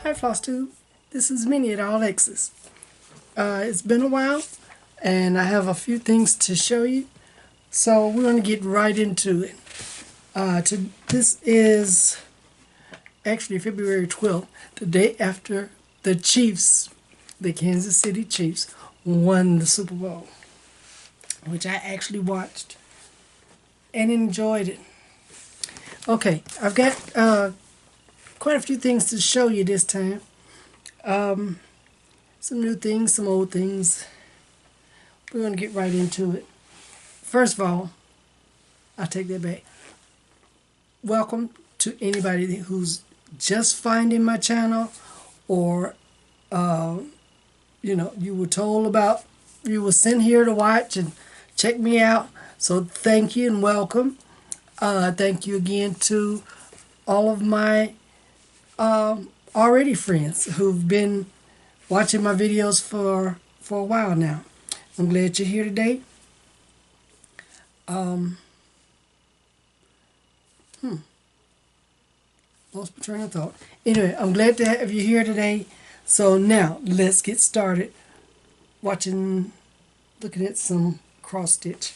Hi Flosstube, this is Minnie at All X's. It's been a while and I have a few things to show you, so we're going to get right into it. This is actually February 12th, the day after the Chiefs, the Kansas City Chiefs, won the Super Bowl, which I actually watched and enjoyed it. Okay, I've got quite a few things to show you this time. Some new things, some old things. We're going to get right into it. First of all, I'll take that back. Welcome to anybody who's just finding my channel, or you were told about, you were sent here to watch and check me out. So thank you and welcome. Thank you again to all of my already friends who've been watching my videos for a while now. I'm glad you're here today. Lost my train of thought. Anyway, I'm glad to have you here today. So now let's get started looking at some cross stitch.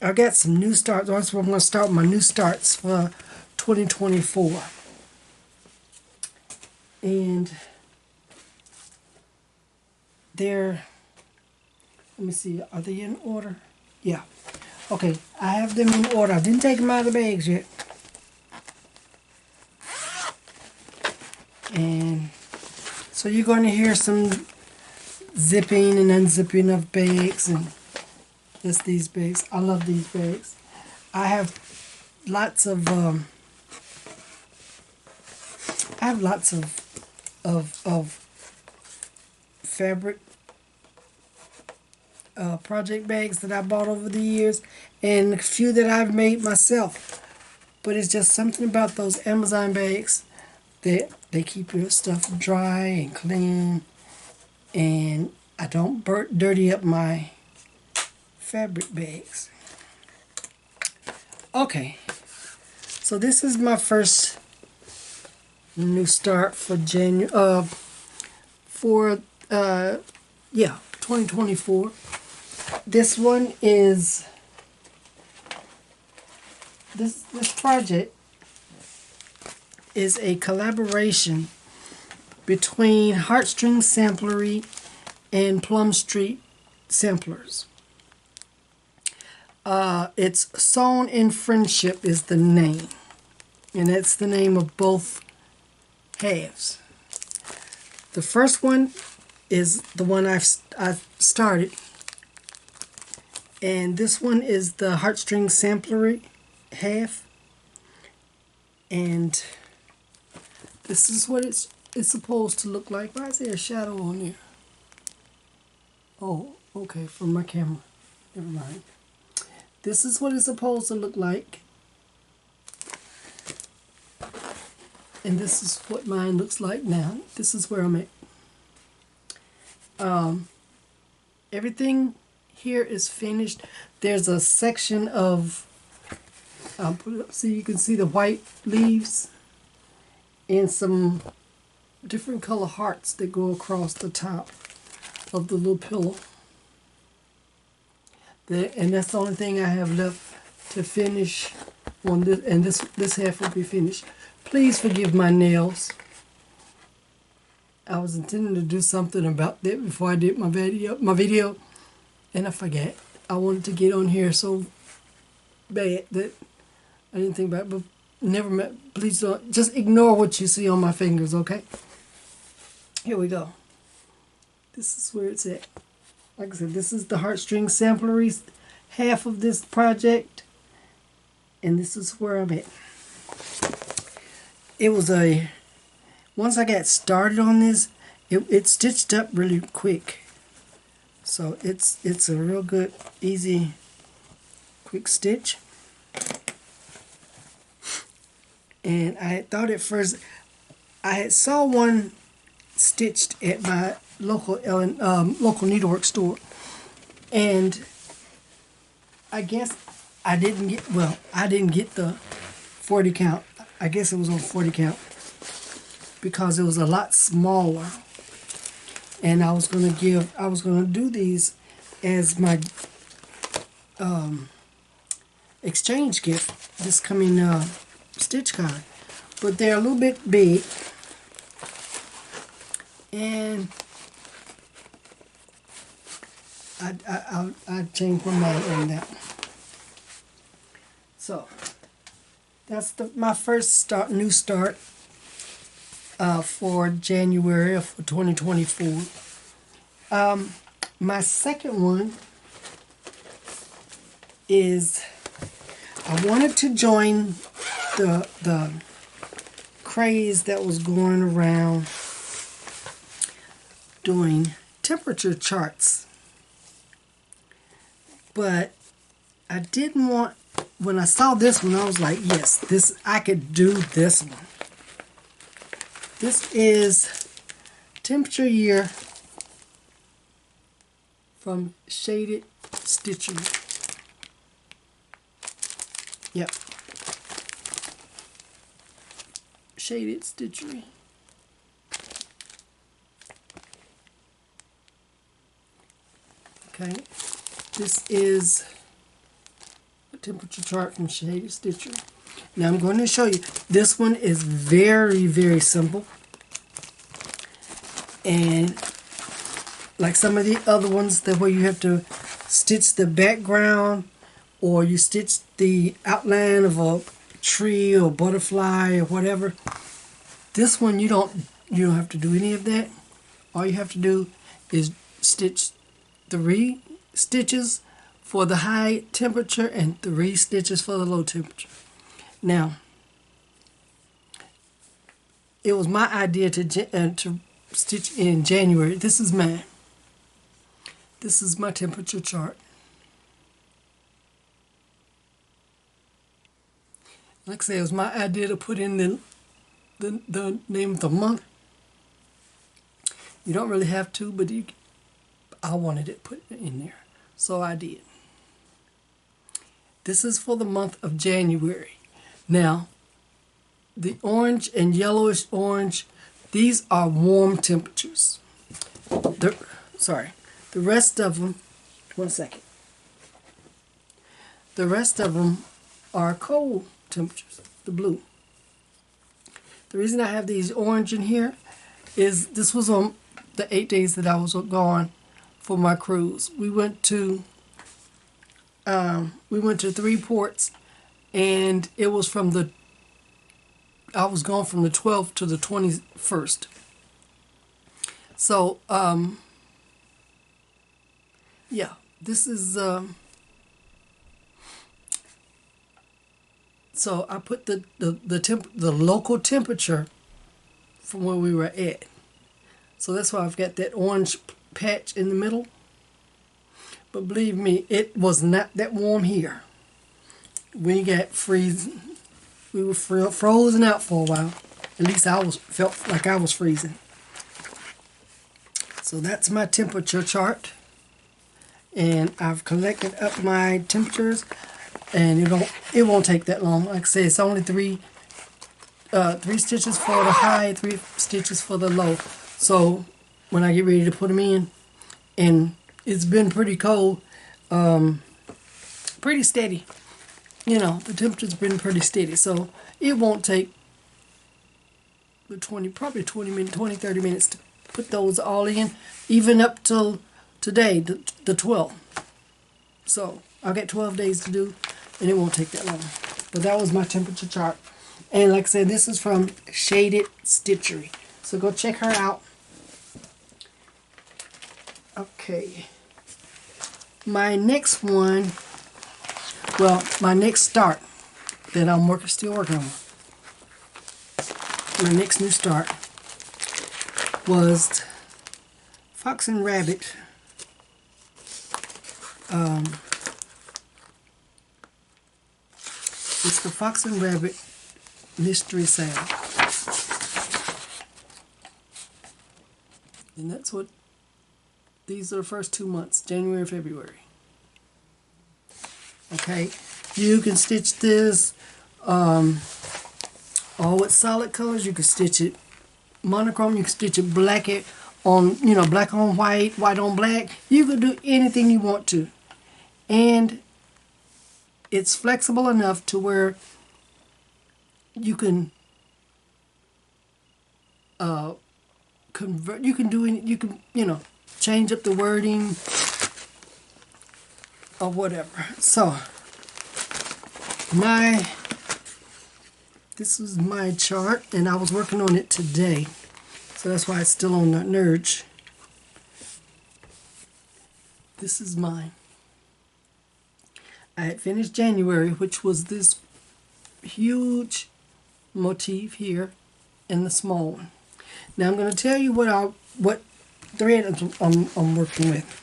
I got some new starts. Also, I'm going to start my new starts for 2024. And they're, let me see, are they in order? Yeah. Okay, I have them in order. I didn't take them out of the bags yet. And so you're going to hear some zipping and unzipping of bags, and that's these bags. I love these bags. I have lots of fabric project bags that I bought over the years, and a few that I've made myself. But it's just something about those Amazon bags that they keep your stuff dry and clean, and I don't dirty up my fabric bags. Okay, so this is my first new start for 2024. This one is this project is a collaboration between Hearstring Samplery and Plum Street Samplers. It's Sewn in Friendship is the name, and that's the name of both halves. The first one is the one I've started, and this one is the Hearstring Samplery half, and this is what it's supposed to look like. Why is there a shadow on there? Oh, okay, from my camera. Never mind. This is what it's supposed to look like. And this is what mine looks like now. This is where I'm at. Everything here is finished. There's a section of, I'll put it up so you can see the white leaves and some different color hearts that go across the top of the little pillow. And that's the only thing I have left to finish on this, and this half will be finished. Please forgive my nails. I was intending to do something about that before I did my video, and I forgot. I wanted to get on here so bad that I didn't think about it, but never mind. Please don't, just ignore what you see on my fingers, okay? Here we go. This is where it's at. Like I said, this is the Hearstring Samplery half of this project, and this is where I'm at. It was once I got started on this, it stitched up really quick. So it's a real good, easy, quick stitch. And I thought at first, I saw one stitched at my local needlework store, and I guess I didn't get the 40 count. I guess it was on 40 count. because it was a lot smaller. And I was gonna do these as my exchange gift this coming stitch card. But they're a little bit big, and I changed my mind on that. So that's my first new start for January for 2024. My second one is I wanted to join the craze that was going around doing temperature charts, but I didn't want, when I saw this one, I was like, yes, I could do this one. This is temperature year from Shaded Stitchery. Yep. Shaded Stitchery. Okay. This is a temperature chart from Shaded Stitchery. Now I'm going to show you. This one is very, very simple. And like some of the other ones, that where you have to stitch the background or you stitch the outline of a tree or butterfly or whatever. This one you don't have to do any of that. All you have to do is stitch 3 stitches for the high temperature and 3 stitches for the low temperature. Now, it was my idea to stitch in January. This is mine. This is my temperature chart. Like I say, it was my idea to put in the name of the month. You don't really have to, but I wanted it put in there, so I did. This is for the month of January. Now, the orange and yellowish orange, these are warm temperatures. The rest of them, one second. The rest of them are cold temperatures, the blue. The reason I have these orange in here is this was on the 8 days that I was gone for my cruise. We went to 3 ports, and it was I was gone from the 12th to the 21st. So, yeah, this is, so I put the local temperature from where we were at. So that's why I've got that orange patch in the middle. But believe me, it was not that warm here. We got freezing. We were frozen out for a while. At least felt like I was freezing. So that's my temperature chart. And I've collected up my temperatures. And it won't take that long. Like I say, it's only 3 stitches for the high, 3 stitches for the low. So when I get ready to put them in, and it's been pretty cold, pretty steady. You know, the temperature's been pretty steady, so it won't take probably 20 minutes, 30 minutes to put those all in, even up till today, the 12th. So I've got 12 days to do, and it won't take that long. But that was my temperature chart. And like I said, this is from Shaded Stitchery. So go check her out. Okay. My next one, my next start that I'm still working on. My next new start was Fox and Rabbit. It's the Fox and Rabbit Mystery Sale. And that's what, these are the first 2 months, January and February. Okay, you can stitch this all with solid colors. You can stitch it monochrome. You can stitch it black on, you know, black on white, white on black. You can do anything you want to. And it's flexible enough to where you can convert, you can do any, you can, you know, change up the wording or whatever. So this is my chart, and I was working on it today, so that's why it's still on the Nurge. This is mine. I had finished January, which was this huge motif here and the small one. Now I'm going to tell you what thread I'm working with.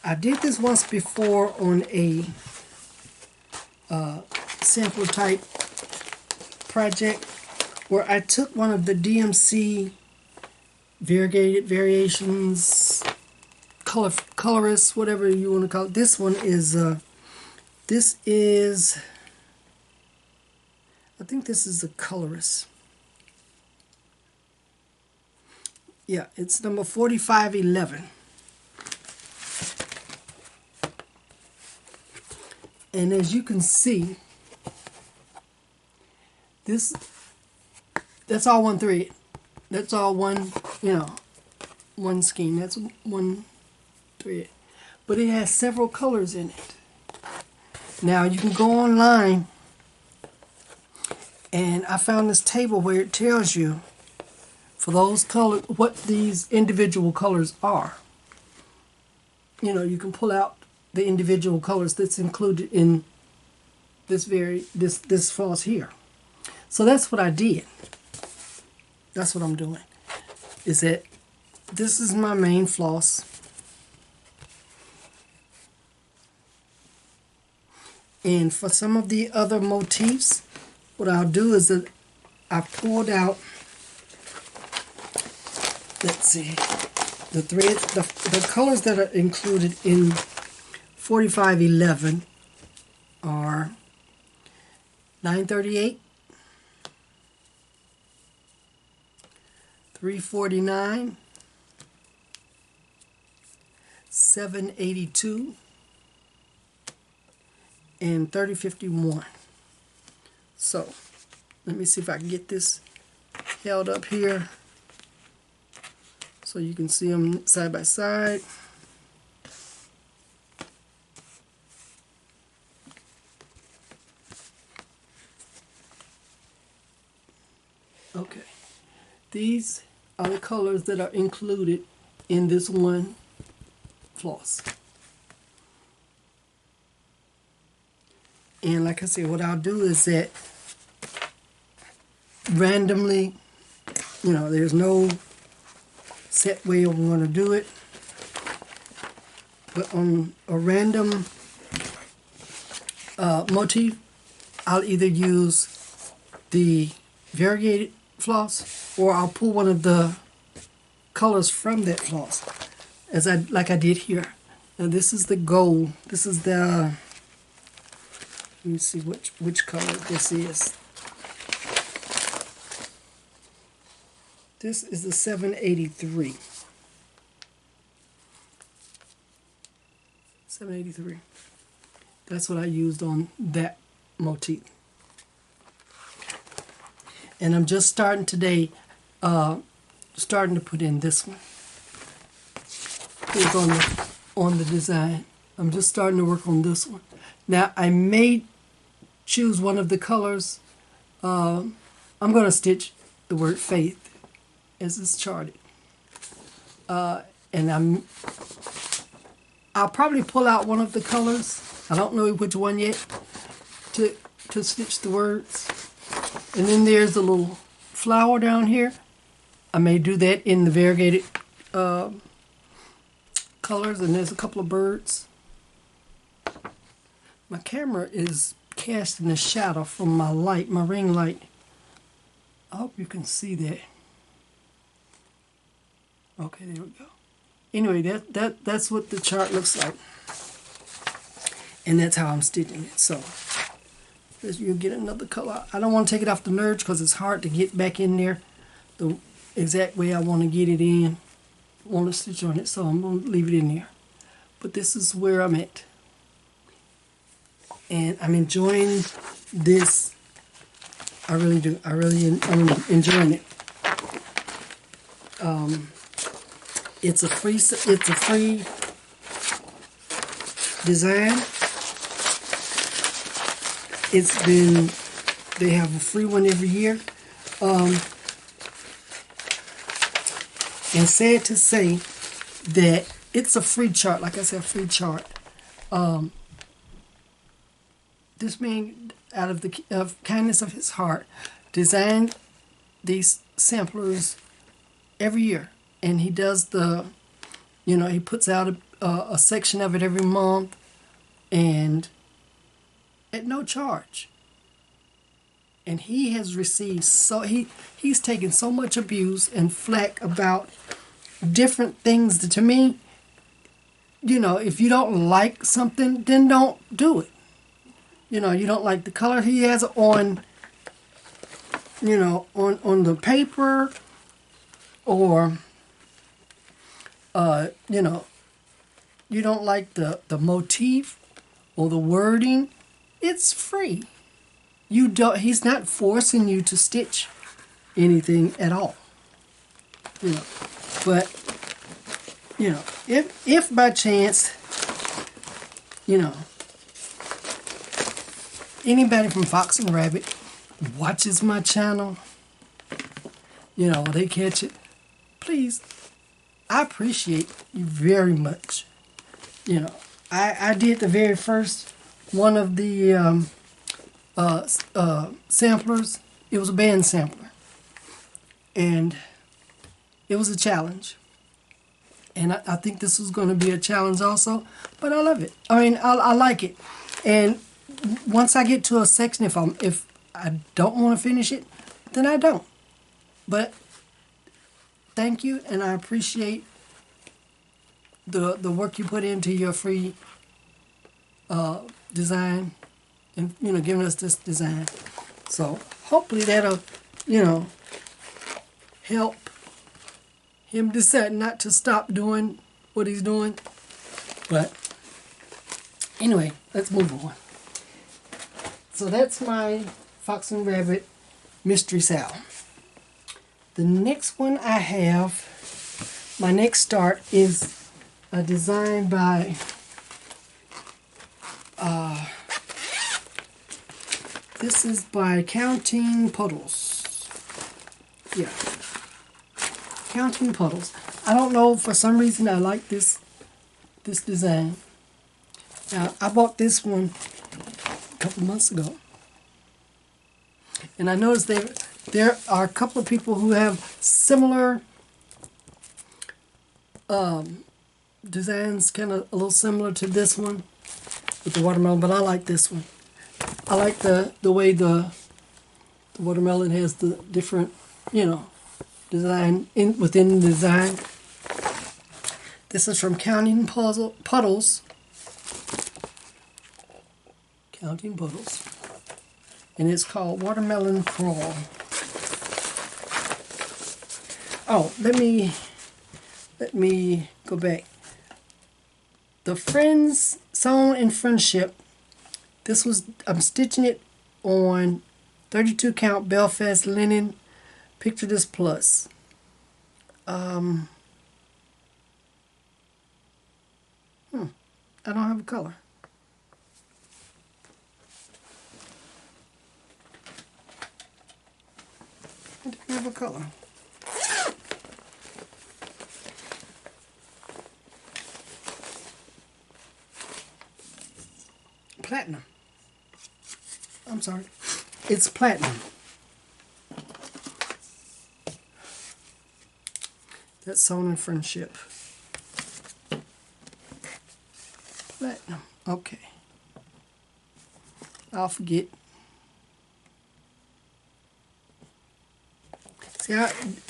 I did this once before on a sample type project where I took one of the DMC variegated variations, colorist, whatever you want to call it. This one is I think this is a colorist. Yeah, it's number 4511. And as you can see, that's all one thread. That's all one, you know, one skein. That's one thread. But it has several colors in it. Now you can go online, and I found this table where it tells you for those colors what these individual colors are. You know, you can pull out the individual colors that's included in this floss here. So that's what I did. That's what I'm doing. Is that this is my main floss. And for some of the other motifs, what I'll do is that I pulled out, let's see, the threads, the colors that are included in 4511 are 938, 349, 782, and 3051. So let me see if I can get this held up here so you can see them side by side. Okay, these are the colors that are included in this one floss. And like I said, what I'll do is that randomly, you know, there's no set way I'm going to do it, but on a random motif, I'll either use the variegated floss, or I'll pull one of the colors from that floss, like I did here. Now this is the gold. This is the, let me see which color this is. This is the 783. 783. That's what I used on that motif. And I'm just starting today, starting to put in this one. It's on the design. I'm just starting to work on this one. Now I may choose one of the colors. I'm going to stitch the word faith as it's charted. And I'll probably pull out one of the colors. I don't know which one yet to stitch the words. And then there's a little flower down here. I may do that in the variegated colors, and there's a couple of birds. My camera is casting a shadow from my light, my ring light. I hope you can see that. Okay, there we go. Anyway, that's what the chart looks like. And that's how I'm stitching it. So you'll get another color. I don't want to take it off the Nurge because it's hard to get back in there. the exact way I want to get it in. I want to stitch on it, so I'm going to leave it in there. But this is where I'm at. And I'm enjoying this. I really do. I'm enjoying it. It's a free design. They have a free one every year. And sad to say that it's a free chart. Like I said, a free chart. This man, out of the kindness of his heart, designed these samplers every year. And he does he puts out a section of it every month, and at no charge. And he has received he's taken so much abuse and flack about different things that, to me, if you don't like something, then don't do it. You don't like the color he has on the paper, or you don't like the motif or the wording. It's free. He's not forcing you to stitch anything at all. But if by chance anybody from Fox and Rabbit watches my channel, they catch it, please, I appreciate you very much. I did the very first one of the samplers. It was a band sampler, and it was a challenge, and I think this was going to be a challenge also, but I love it. I like it. And once I get to a section, if I don't want to finish it, then I don't. But thank you, and I appreciate the work you put into your free design, and giving us this design. So hopefully that'll help him decide not to stop doing what he's doing. But anyway, let's move on. So that's my Fox and Rabbit Mystery Sal. The next one I have, my next start, is a design by this is by Counting Puddles. Yeah, Counting Puddles. I don't know, for some reason I like this design. Now, I bought this one a couple months ago, and I noticed there are a couple of people who have similar designs, kind of a little similar to this one with the watermelon, but I like this one. I like the way the watermelon has the different, design within the design. This is from Counting Puddles. Counting Puddles. And it's called Watermelon Crawl. Oh, let me go back. The Friends Sewn in Friendship. I'm stitching it on 32 count Belfast linen. Picture this plus. I don't have a color. I didn't have a color. Platinum. I'm sorry. It's platinum. That's Sewn in Friendship. Platinum. Okay. I'll forget. See,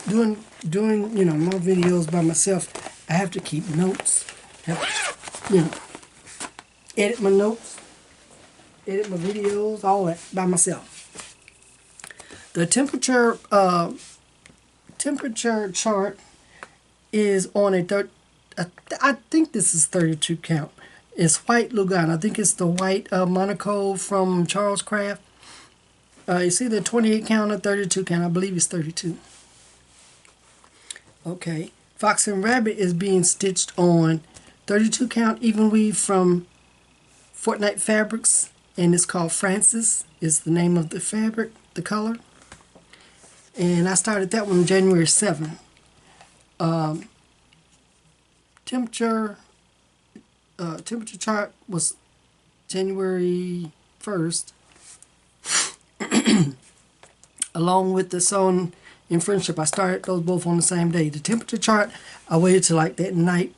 doing more videos by myself, I have to keep notes. Edit my notes, edit my videos, all that by myself. The temperature temperature chart is on I think this is 32 count. It's white Lugan. I think it's the white Monochrome from Charles Craft. You see the 28 count or 32 count. I believe it's 32. Okay. Fox and Rabbit is being stitched on 32 count even weave from Fortnite Fabrics, and it's called Francis is the name of the fabric, the color. And I started that one January 7th. Temperature chart was January 1st. Along with the Sewn in Friendship, I started those both on the same day. The temperature chart, I waited till like that night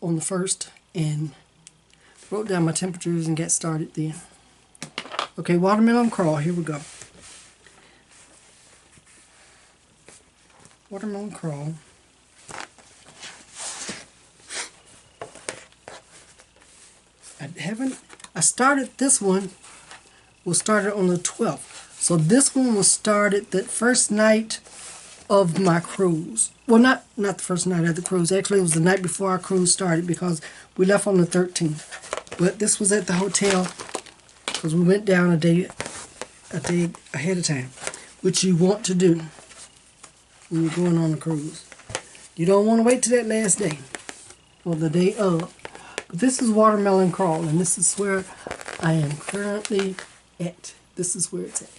on the 1st and wrote down my temperatures and got started then. Okay, watermelon crawl, here we go. Watermelon crawl. I started this one, was started on the 12th. So this one was started the first night of my cruise. Well, not the first night of the cruise. Actually, it was the night before our cruise started because we left on the 13th. But this was at the hotel because we went down a day ahead of time, which you want to do when you're going on a cruise. You don't want to wait till that last day or the day of. But this is Watermelon Crawl, and this is where I am currently at. This is where it's at.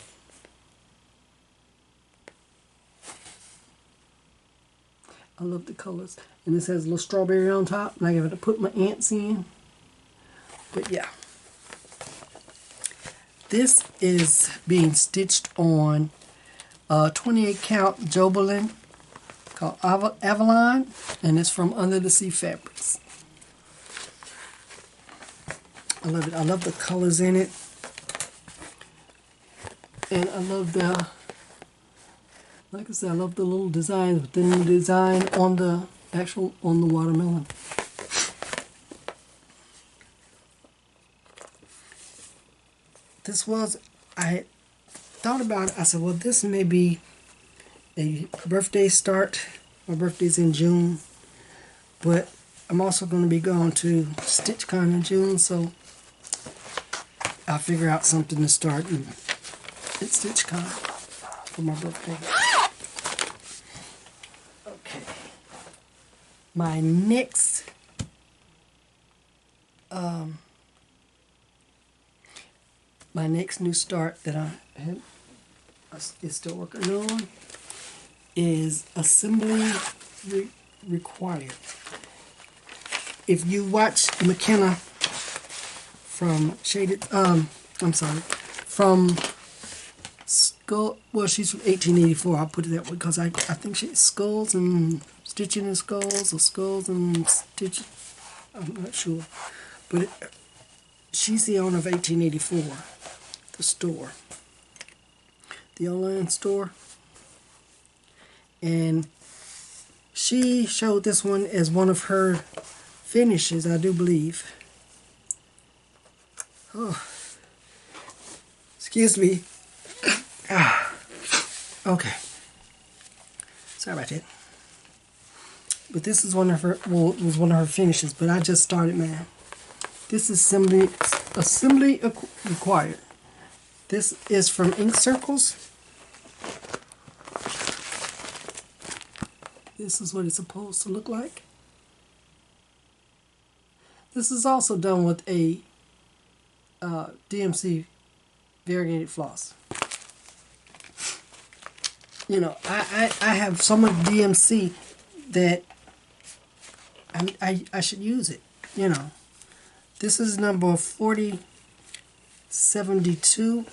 I love the colors. And this has a little strawberry on top, and I got to put my ants in. But yeah. This is being stitched on 28 count Jobelin called Avalon, and it's from Under the Sea Fabrics. I love it. I love the colors in it. And I love the, like I said, I love the little designs within the design on the watermelon. This was, I thought about it. I said, well, this may be a birthday start. My birthday's in June. But I'm also going to be going to StitchCon in June, so I'll figure out something to start at StitchCon for my birthday. Okay. My next new start that is still working on is Assembly Required. If you watch McKenna from from Skull, well, she's from 1884, I'll put it that way, because I think she's Skulls and Stitching and Skulls, or Skulls and Stitching, I'm not sure, but she's the owner of 1884, the store, the online store, and she showed this one as one of her finishes, I do believe. Oh, excuse me. Okay. Sorry about that. But this is one of her, well, it was one of her finishes, but I just started mine. This is Assembly Required. This is from Ink Circles. This is what it's supposed to look like. This is also done with a DMC variegated floss. You know, I have so much DMC that I should use it, you know. This is number 4072.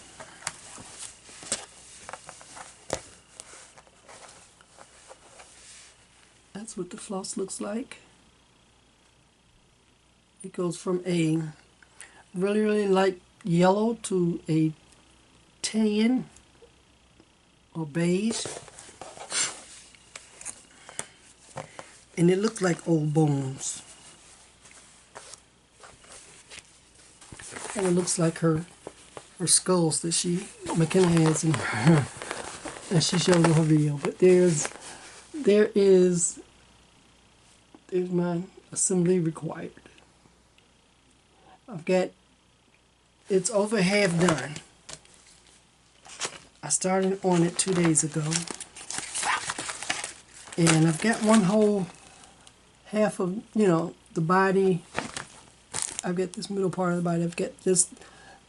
That's what the floss looks like. It goes from a really, really light yellow to a tan or beige. And it looks like old bones. And it looks like her skulls that McKenna has in as she showed in her video. But there's my assembly required. It's over half done. I started on it 2 days ago, and I've got one whole half of, the body. I've got this middle part of the body. I've got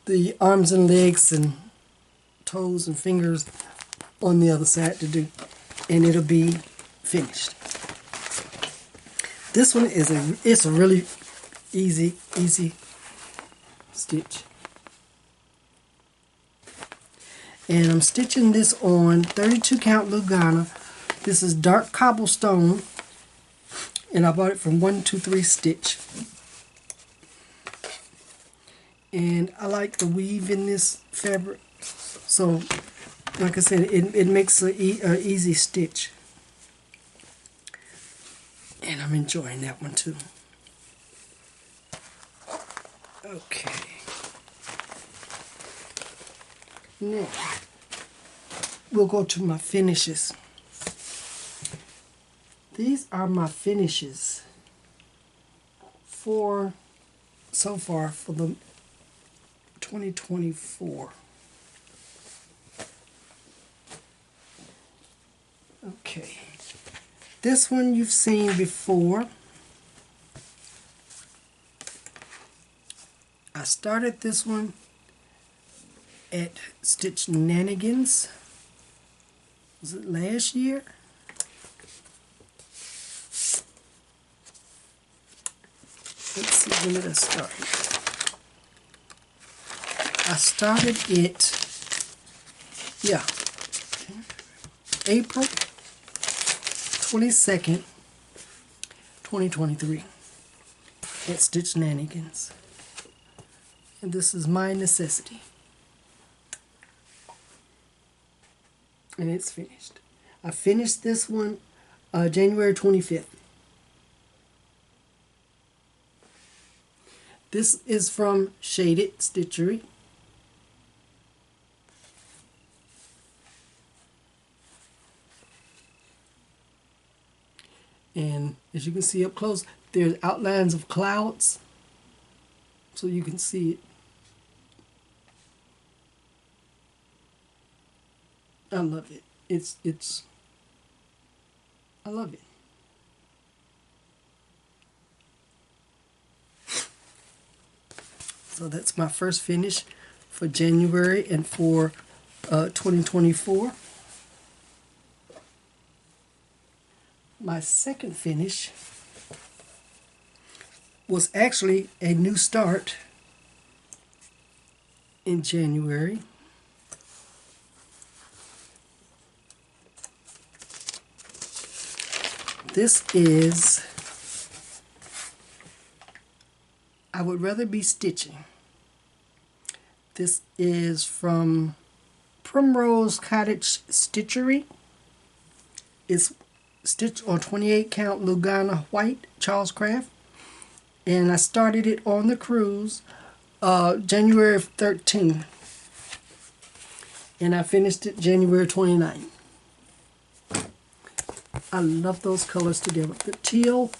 the arms and legs and toes and fingers on the other side to do, and it'll be finished. This one it's a really easy stitch. And I'm stitching this on 32 count Lugana. This is dark cobblestone, and I bought it from 123 Stitch. And I like the weave in this fabric, so like I said, it makes an easy stitch, and I'm enjoying that one too. Okay, now we'll go to my finishes. These are my finishes so far for the 2024. Okay, this one you've seen before. I started this one at Stitch Nanigans. Was it last year? Let's see, when did I start? I started it, April 22nd, 2023 at Stitch Nanigans. And this is my necessity. And it's finished. I finished this one January 25th. This is from Shaded Stitchery. And as you can see up close, there's outlines of clouds, so you can see it. I love it. I love it. So that's my first finish for January and for 2024. My second finish was actually a new start in January. This is I Would Rather Be Stitching. This is from Primrose Cottage Stitchery. It's stitched on 28 count Lugana white Charles Craft, and I started it on the cruise January 13th, and I finished it January 29th. I love those colors together. The teal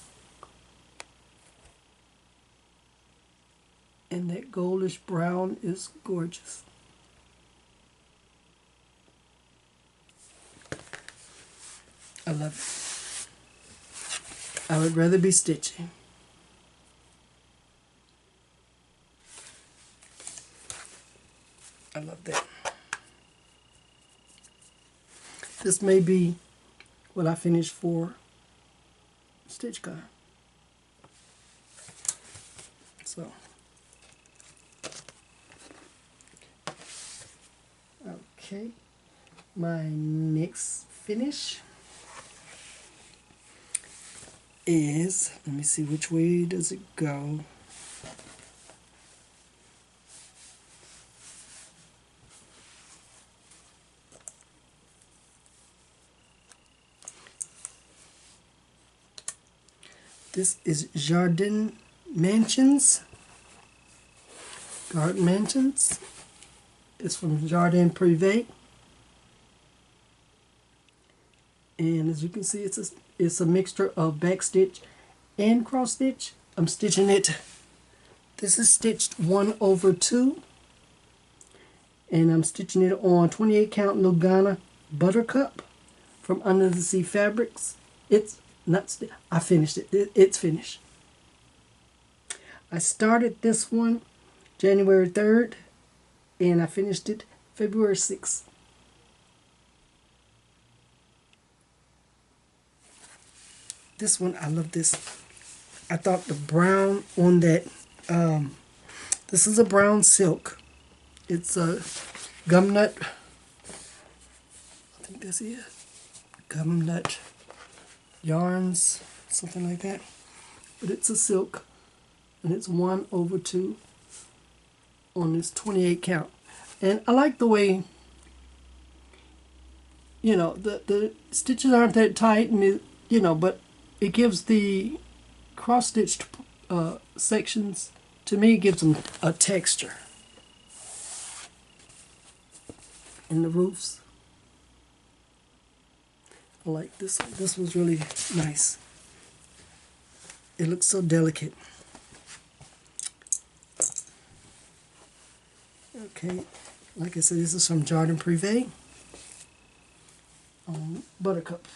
and that goldish brown is gorgeous. I love it. I would rather be stitching. I love that. This may be what I finished for StitchCon. So, okay, my next finish is, let me see, which way does it go? This is Jardin Mansions. Garden Mansions. It's from Jardin Prive. And as you can see, it's a mixture of back stitch and cross stitch. I'm stitching it. This is stitched 1/2, and I'm stitching it on 28 count Lugana Buttercup from Under the Sea Fabrics. It's not. I finished it. It's finished. I started this one January 3rd, and I finished it February 6th. This one, I love this. I thought the brown on that, this is a brown silk. It's a gum nut. I think that's it. Gum nut yarns, something like that. But it's a silk, and it's 1/2 on this 28 count. And I like the way, you know, the stitches aren't that tight, and it, you know, but it gives the cross-stitched sections, to me, it gives them a texture. And the roofs, I like this one. This one's really nice. It looks so delicate. Okay, like I said, this is from Jardin Prive. Buttercup.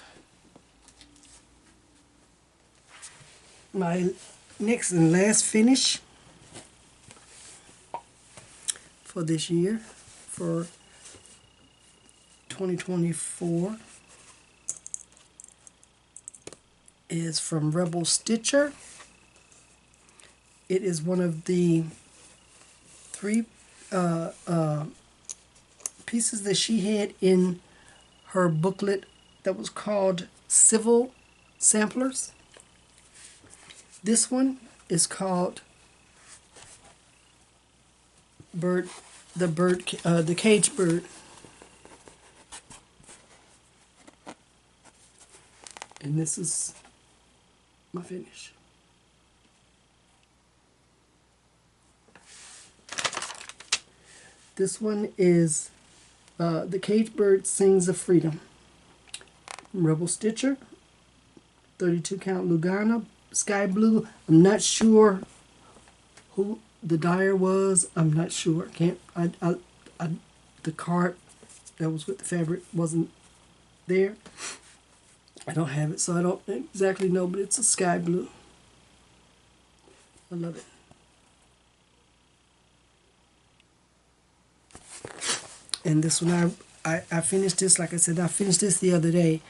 My next and last finish for this year, for 2024, is from Rebel Stitcher. It is one of the 3 pieces that she had in her booklet that was called Civil Samplers. This one is called the Cage Bird. And this is my finish. This one is The Cage Bird Sings of Freedom. Rebel Stitcher, 32 count Lugana, sky blue. I'm not sure who the dyer was. I'm not sure. The card that was with the fabric wasn't there. I don't have it, so I don't exactly know, but it's a sky blue. I love it. And this one, I finished this, like I said, I finished this the other day,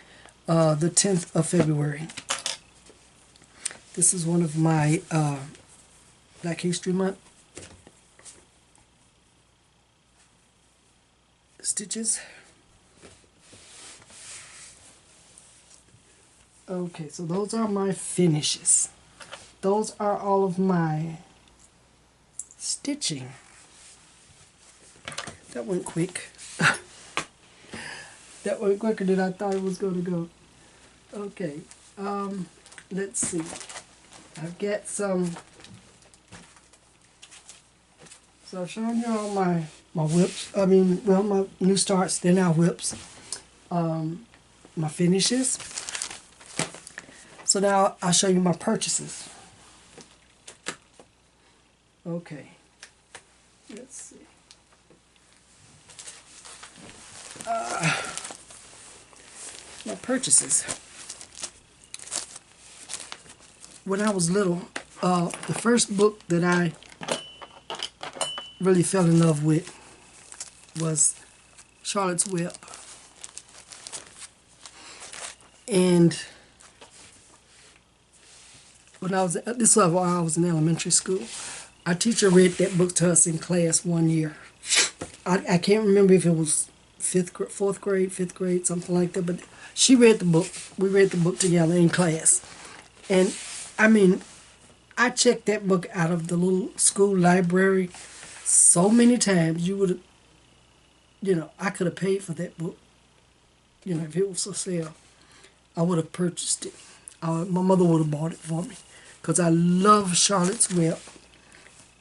the 10th of February. This is one of my Black History Month stitches. Okay, so those are my finishes. Those are all of my stitching. That went quick. That went quicker than I thought it was going to go. Okay, let's see. I've got some. So I've shown you all my whips. I mean, well, my new starts. They're now whips. My finishes. So now I'll show you my purchases. Okay. Let's see. My purchases. When I was little, the first book that I really fell in love with was Charlotte's Web. And when this was while I was in elementary school, our teacher read that book to us in class one year. I can't remember if it was 4th grade, 5th grade, something like that, but she read the book. We read the book together in class. And I mean, I checked that book out of the little school library so many times. You would, you know, I could have paid for that book. You know, if it was for sale, I would have purchased it. My mother would have bought it for me because I love Charlotte's Web.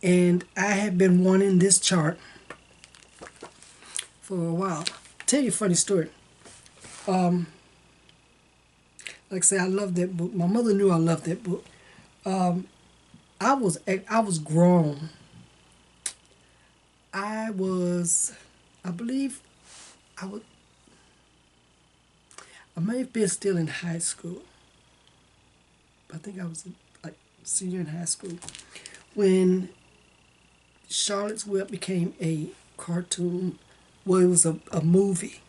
And I have been wanting this chart for a while. I'll tell you a funny story. Like I say, I love that book. My mother knew I loved that book. I was grown. I believe, I may have been still in high school. I think I was like senior in high school when Charlotte's Web became a cartoon. Well, it was a movie.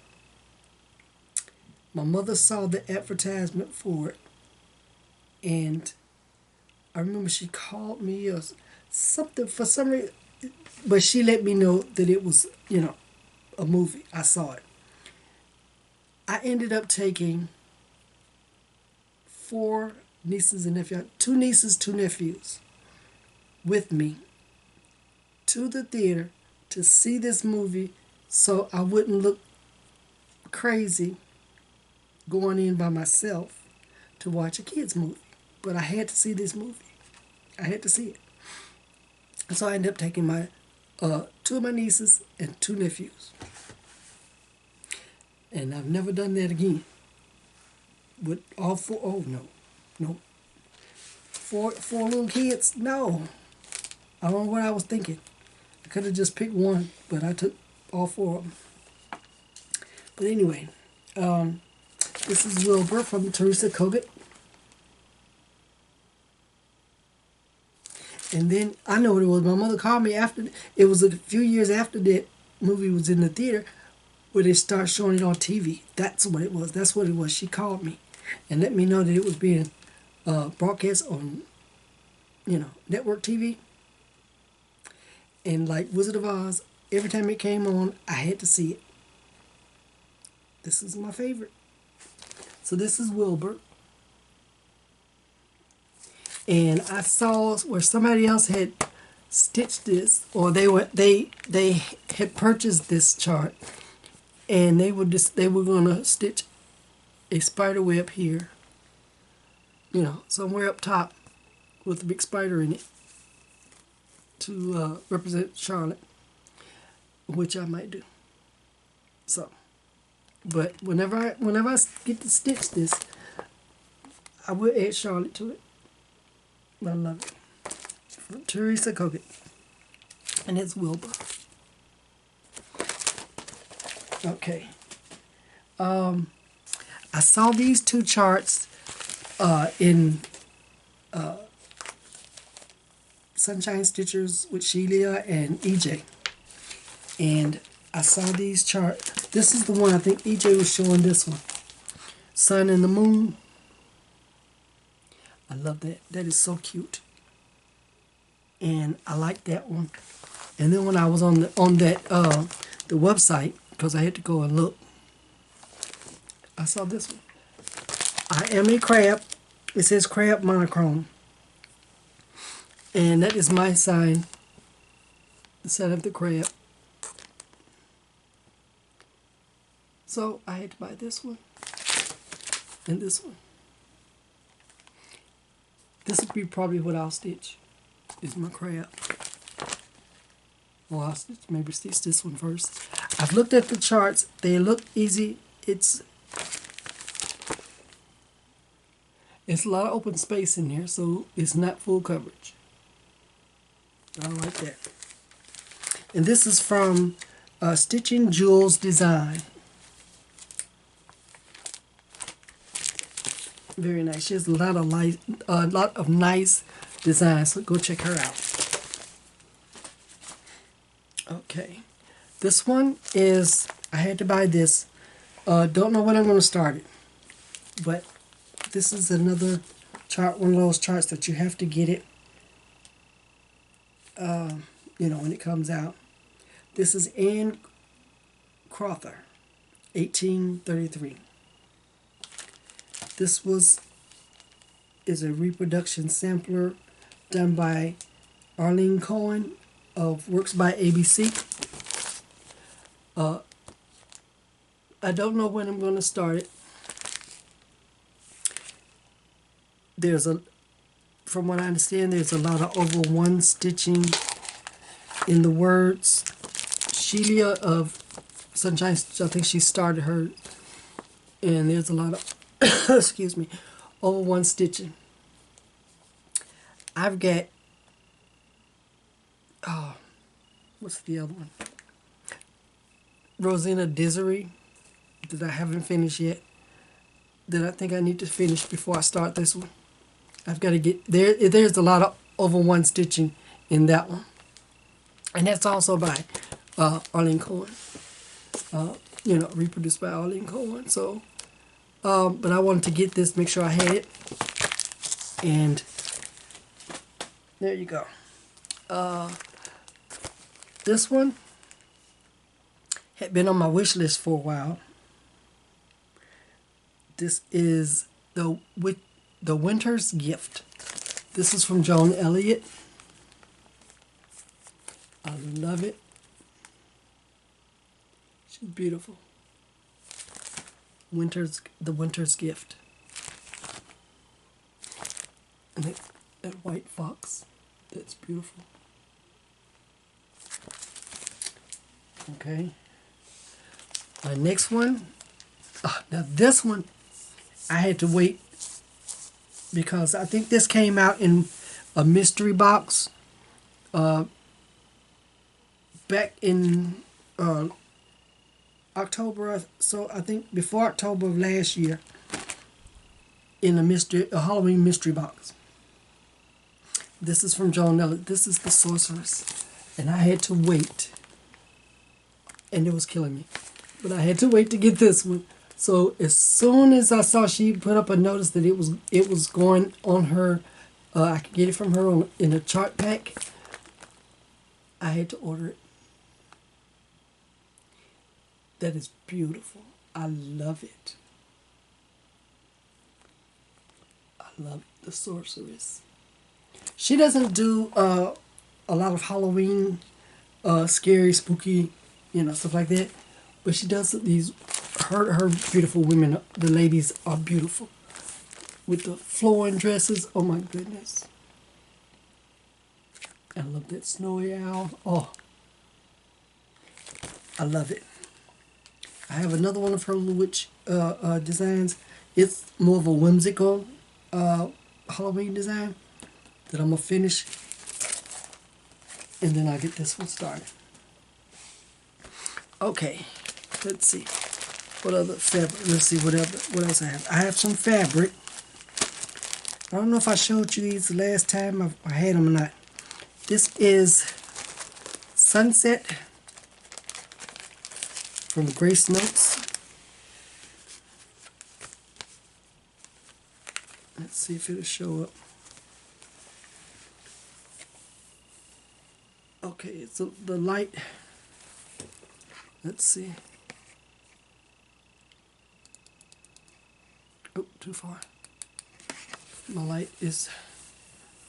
My mother saw the advertisement for it, and I remember she called me or something for some reason, but she let me know that it was, a movie. I saw it. I ended up taking 4 nieces and nephews, 2 nieces, 2 nephews, with me to the theater to see this movie so I wouldn't look crazy going in by myself to watch a kid's movie. But I had to see this movie. I had to see it. And so I ended up taking my 2 of my nieces and 2 nephews. And I've never done that again. With all 4, oh no. 4 little kids, no. I don't know what I was thinking. I could have just picked one, but I took all 4 of them. But anyway, this is Wilbur from Teresa Kogut. And then, I know what it was, my mother called me after, it was a few years after that movie was in the theater, where they start showing it on TV. That's what it was. That's what it was. She called me and let me know that it was being broadcast on, network TV. And like Wizard of Oz, every time it came on, I had to see it. This is my favorite. So this is Wilbur. And I saw where somebody else had stitched this, or they had purchased this chart, and they were gonna stitch a spider web here, somewhere up top with a big spider in it to represent Charlotte, which I might do. So, but whenever I get to stitch this, I will add Charlotte to it. I love it. From Teresa Kogut. And it's Wilbur. Okay. I saw these 2 charts in Sunshine Stitchers with Sheila and EJ. And I saw these charts. This is the one, I think EJ was showing this one. Sun and the Moon. I love that. That is so cute. And I like that one. And then when I was on the website, because I had to go and look, I saw this one. I am a crab. It says crab monochrome. And that is my sign. The sign of the crab. So I had to buy this one. And this one. This would be probably what I'll stitch, is my crab. Well, I'll maybe stitch this one first. I've looked at the charts. They look easy. It's a lot of open space in here, so it's not full coverage. I like that. And this is from Stitching Jules Design. Very nice. She has a lot of nice designs. So go check her out. Okay, this one is, I had to buy this. Don't know when I'm going to start it, but this is another chart. One of those charts that you have to get it. When it comes out. This is Anne Crowther, 1833. This is a reproduction sampler done by Arlene Cohen of Works by ABC. I don't know when I'm going to start it. From what I understand, there's a lot of over 1 stitching in the words. Sheila of Sunshine, I think she started her, and there's a lot of excuse me, over one stitching. I've got, oh, what's the other one? Rosina Dizzery that I haven't finished yet, that I think I need to finish before I start this one. I've got to get there. There's a lot of over one stitching in that one, and that's also by Arlene Cohen. You know, reproduced by Arlene Cohen. So, but I wanted to get this, make sure I had it, and there you go. This one had been on my wish list for a while. This is the Winter's Gift. This is from Joan Elliott. I love it. She's beautiful. The Winter's Gift. And that white fox. That's beautiful. Okay. My next one. Now this one, I had to wait because I think this came out in a mystery box back in October. So I think before October of last year, in a Halloween mystery box. This is from Joan Elliott. This is the Sorceress, and I had to wait, and it was killing me, but I had to wait to get this one. So as soon as I saw she put up a notice that it was going on her, I could get it from her in a chart pack, I had to order it. That is beautiful. I love it. I love the Sorceress. She doesn't do a lot of Halloween, scary, spooky, stuff like that. But she does these. Her beautiful women, the ladies are beautiful with the flowing dresses. Oh my goodness! I love that snowy owl. Oh, I love it. I have another one of her Little Witch designs. It's more of a whimsical Halloween design that I'm gonna finish, and then I'll get this one started. Okay, let's see. What other fabric? Let's see what else I have. I have some fabric. I don't know if I showed you these the last time I had them or not. This is Sunset from Grace Notes. Let's see if it'll show up. Okay, it's the light. Let's see. Oh, too far. My light is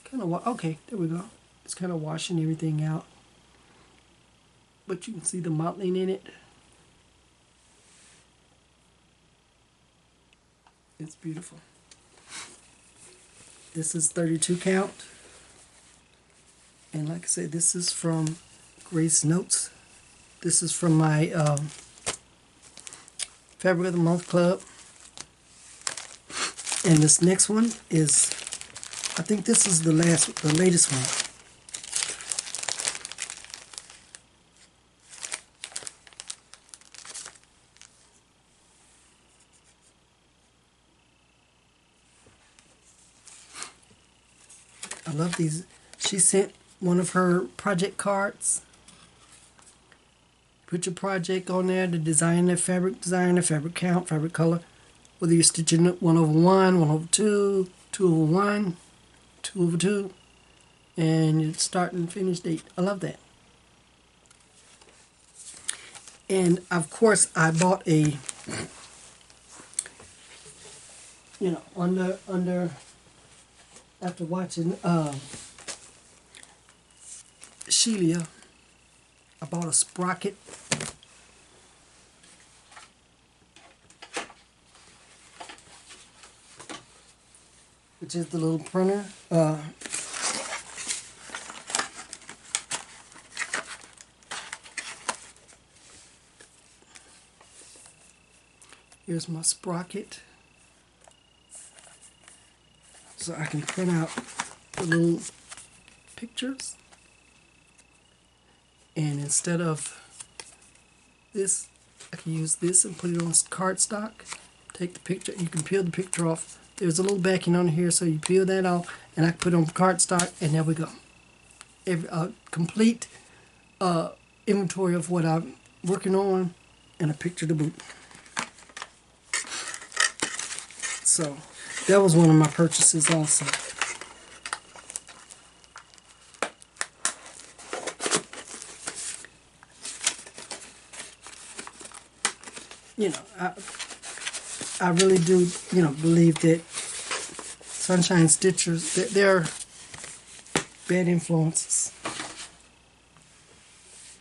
kind of okay. There we go. It's kind of washing everything out, but you can see the mottling in it. It's beautiful. This is 32 count, and like I said, this is from Grace Notes. This is from my Fabric of the Month Club. And this next one is, I think this is the latest one. I love these. She sent one of her project cards. Put your project on there, the design, the fabric count, fabric color. Whether you're stitching 1/1, 1/2, 2/1, 2/2, and your start and finish date. I love that. And of course, I bought a, under after watching Sheila, I bought a sprocket. Which is the little printer. Here's my sprocket. so I can print out the little pictures. And instead of this, I can use this and put it on cardstock. Take the picture, you can peel the picture off. There's a little backing on here, so you peel that off, and I can put it on cardstock, and there we go. Complete inventory of what I'm working on, and a picture to boot. So that was one of my purchases also. You know, I really do, you know, believe that Sunshine Stitchers, that they're bad influences.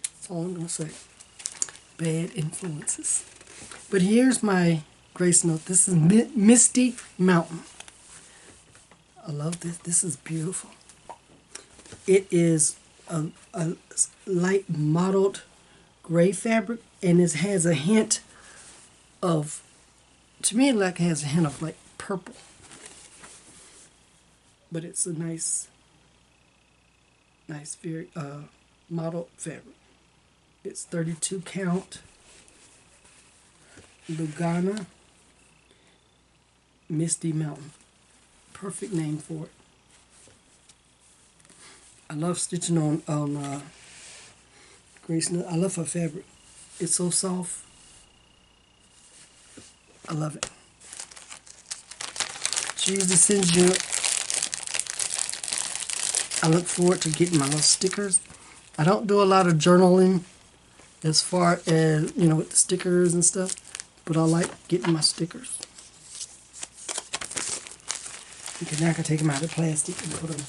That's all I'm going to say. Bad influences. But here's my grace note. This is Misty Mountain. I love this. This is beautiful. It is a light mottled gray fabric, and it has a hint of, to me, it has a hint of like purple. But it's a nice, very mottled fabric. It's 32 count Lugana Misty Mountain. Perfect name for it. I love stitching on Grace. I love her fabric. It's so soft. I love it. She usually sends you. I look forward to getting my little stickers. I don't do a lot of journaling as far as, you know, with the stickers and stuff, but I like getting my stickers. Okay, now I can take them out of the plastic and put them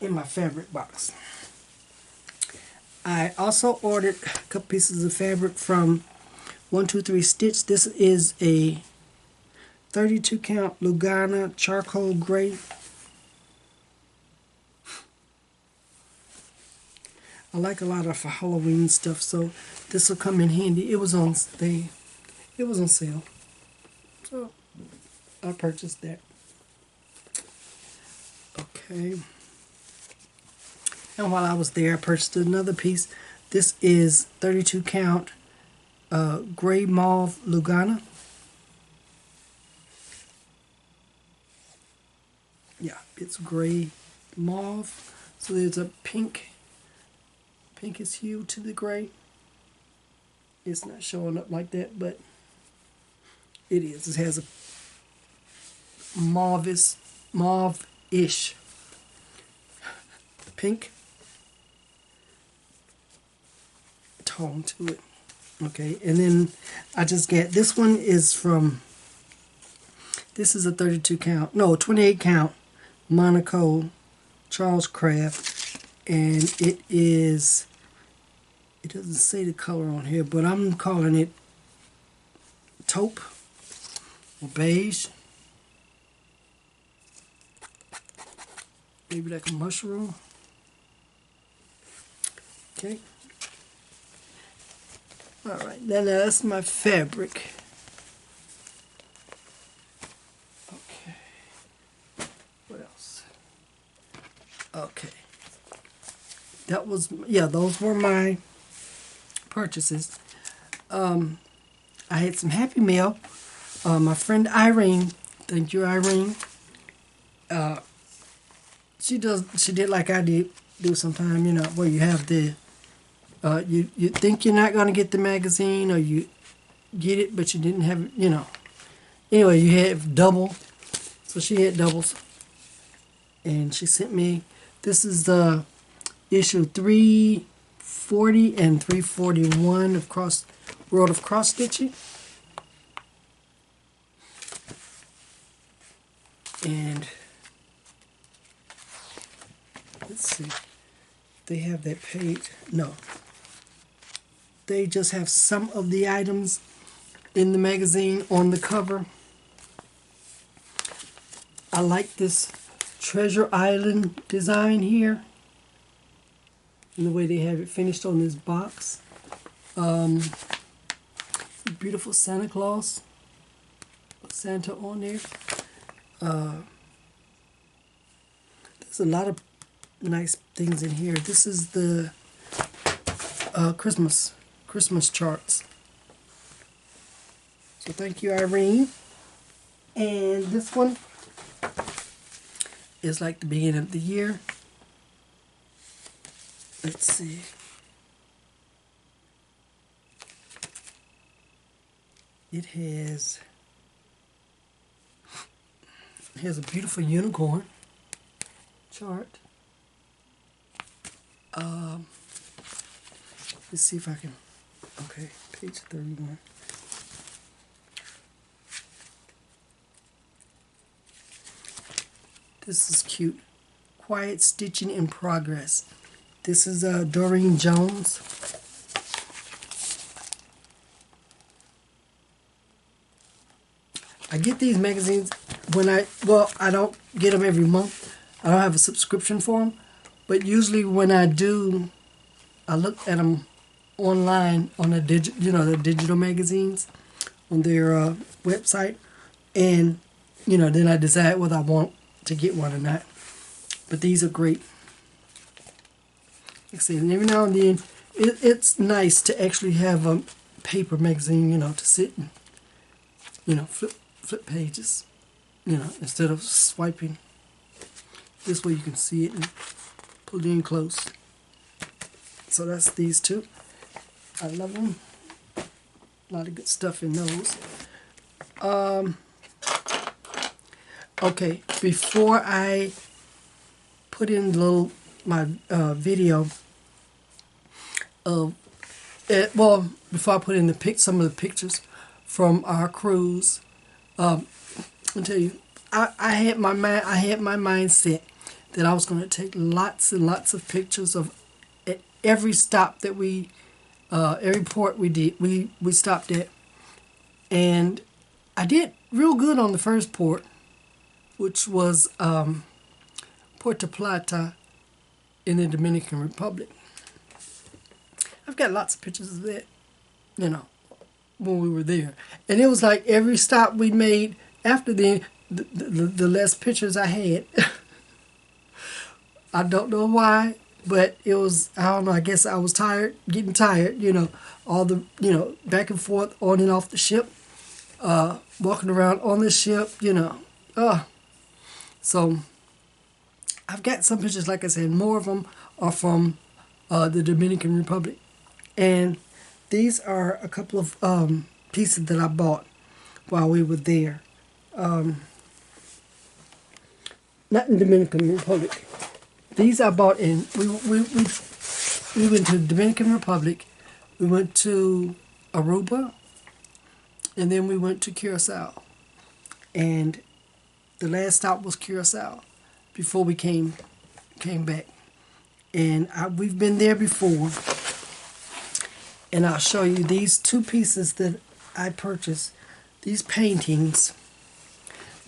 in my fabric box. I also ordered a couple pieces of fabric from 123 Stitch. This is a 32 count Lugana charcoal gray. I like a lot of Halloween stuff, so this will come in handy. It was on sale, so I purchased that. Okay. And while I was there, I purchased another piece. This is 32 count gray mauve Lugana. Yeah, it's gray mauve. So there's a pinkish hue to the gray. It's not showing up like that, but it is. It has a mauve-ish pink tone to it. Okay, and then I just get, this one is from, this is a 32 count, no, 28 count Monochrome Charles Craft, and it is, it doesn't say the color on here, but I'm calling it taupe or beige, maybe like a mushroom. Okay. Alright, then that's my fabric. Okay. What else? Okay. That was, yeah, those were my purchases. I had some Happy Mail. My friend Irene, thank you Irene. She did like I do sometime, you know, where you have the you think you're not going to get the magazine, or you get it but you didn't have it, you know. Anyway, you had double. So she had doubles. And she sent me, this is the issue 340 and 341 of World of Cross Stitching. And let's see, they have that page. No, they just have some of the items in the magazine on the cover. I like this Treasure Island design here, and the way they have it finished on this box. Beautiful Santa Claus, Santa on there. There's a lot of nice things in here. This is the Christmas charts. So thank you, Irene. And this one is like the beginning of the year. Let's see. It has a beautiful unicorn chart. Let's see if I can. Okay, page 31. This is cute. Quiet stitching in progress. This is Doreen Jones. I get these magazines when I don't get them every month. I don't have a subscription for them. But usually when I do, I look at them online on the digital magazines on their website, and then I decide whether I want to get one or not. But these are great. Like I said, and every now and then it's nice to actually have a paper magazine, to sit and flip pages, instead of swiping. This way you can see it and pull it in close. So that's these two. I love them. A lot of good stuff in those. Okay, before I put in my video of it, before I put in some of the pictures from our cruise, I'll tell you, I had my mindset that I was going to take lots and lots of pictures of at every stop that every port we did, we stopped at. And I did real good on the first port, which was Puerto Plata in the Dominican Republic. I've got lots of pictures of that, when we were there. And it was like every stop we made after the less pictures I had. I don't know why, but it was, I don't know, I guess I was getting tired, all the, back and forth on and off the ship, walking around on the ship, So I've got some pictures, like I said, more of them are from the Dominican Republic. And these are a couple of pieces that I bought while we were there. Not in Dominican Republic. These I bought in, we went to the Dominican Republic, we went to Aruba, and then we went to Curacao. And the last stop was Curacao before we came back. And we've been there before. And I'll show you these two pieces that I purchased. These paintings,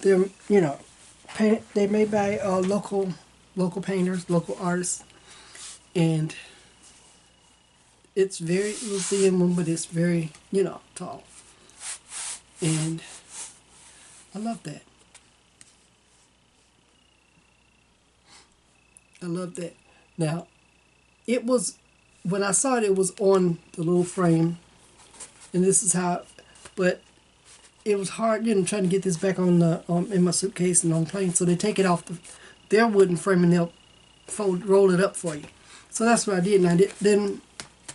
they're, they're made by local painters, local artists. And it's very, you'll see in one, but it's very, tall. And I love that. I love that. Now, it was, when I saw it, it was on the little frame. And this is how, but it was hard, trying to get this back on in my suitcase and on the plane. So they take it off their wooden frame and they'll roll it up for you. So that's what I did. And then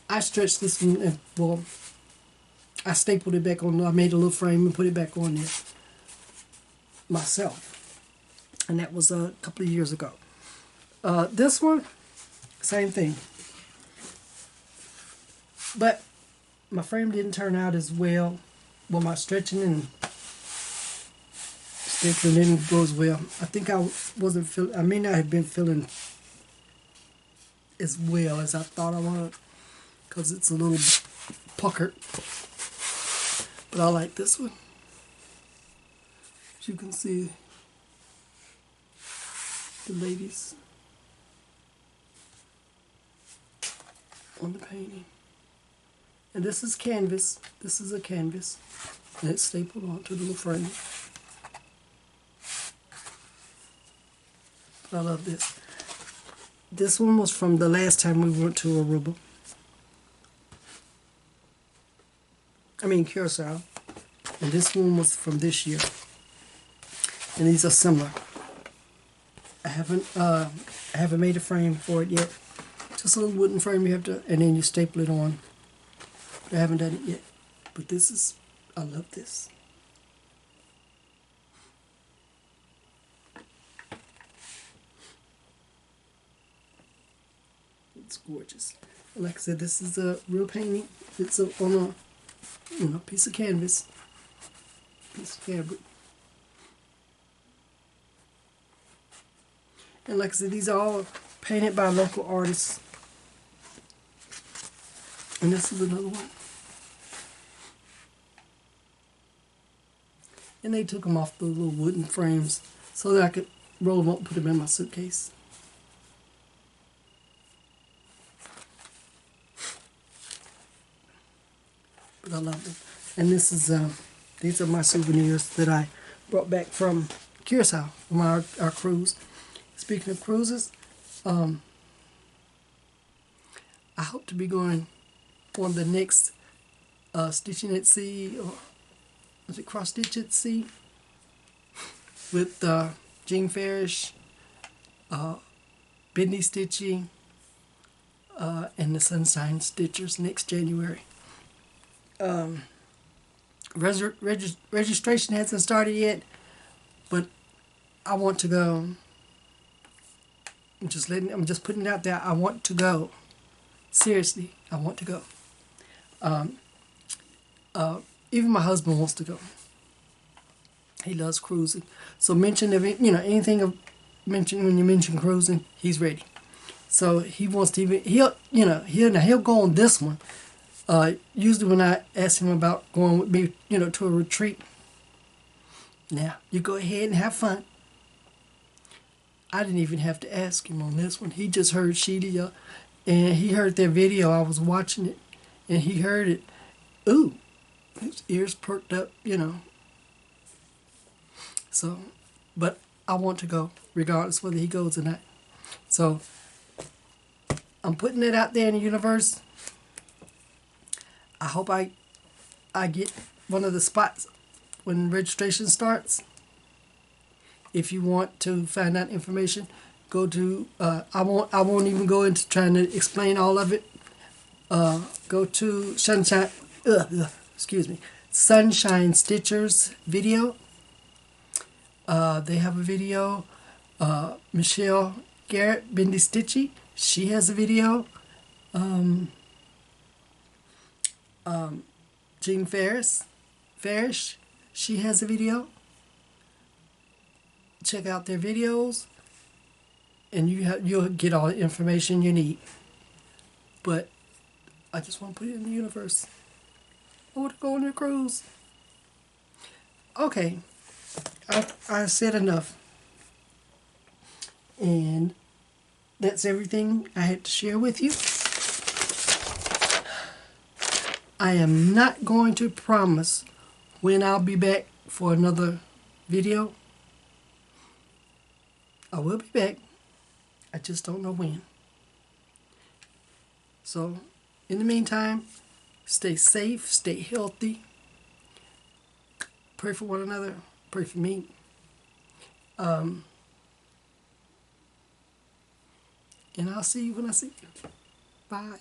I stretched this one, and, I stapled it back on. I made a little frame and put it back on there myself. And that was a couple of years ago. This one, same thing. But my frame didn't turn out as well. Well, my stretching and stapling didn't go as well. I think I may not have been feeling as well as I thought I would, because it's a little puckered. But I like this one. As you can see, the ladies on the painting. And this is canvas. This is a canvas. And it's stapled onto the little frame. I love this. This one was from the last time we went to Aruba. I mean Curacao. And this one was from this year. And these are similar. I haven't made a frame for it yet. Just a little wooden frame you have to, and then you staple it on. I haven't done it yet. But this is, I love this. It's gorgeous. Like I said, this is a real painting. It's on a piece of canvas, piece of fabric. And like I said, these are all painted by local artists. And this is another one. And they took them off the little wooden frames so that I could roll them up and put them in my suitcase. But I love them. And this is these are my souvenirs that I brought back from Curacao, from our cruise. Speaking of cruises, I hope to be going on the next Stitching at Sea, or was it Cross Stitch at Sea, with Jean Farish, Bendy Stitching, and the Sunshine Stitchers next January. Registration hasn't started yet, but I want to go. I'm just putting it out there. I want to go. Seriously, I want to go. Even my husband wants to go. He loves cruising. So mention anything of mention when you mention cruising, he's ready. So he wants to he'll go on this one. Usually when I ask him about going with me, to a retreat. Now, you go ahead and have fun. I didn't even have to ask him on this one. He just heard Sheila, and he heard their video. I was watching it, and he heard it. Ooh, his ears perked up, So, but I want to go, regardless whether he goes or not. So, I'm putting it out there in the universe. I hope I get one of the spots when registration starts. If you want to find out information, go to I won't even go into trying to explain all of it. Go to Sunshine Stitchers video. They have a video. Michelle Garrett, Bendy Stitchy, she has a video. Jean Farish, she has a video. Check out their videos, and you'll get all the information you need. But I just want to put it in the universe. I want to go on a cruise. Okay, I said enough, and that's everything I had to share with you. I am not going to promise when I'll be back for another video. I will be back. I just don't know when. So, in the meantime, stay safe, stay healthy. Pray for one another. Pray for me. And I'll see you when I see you. Bye.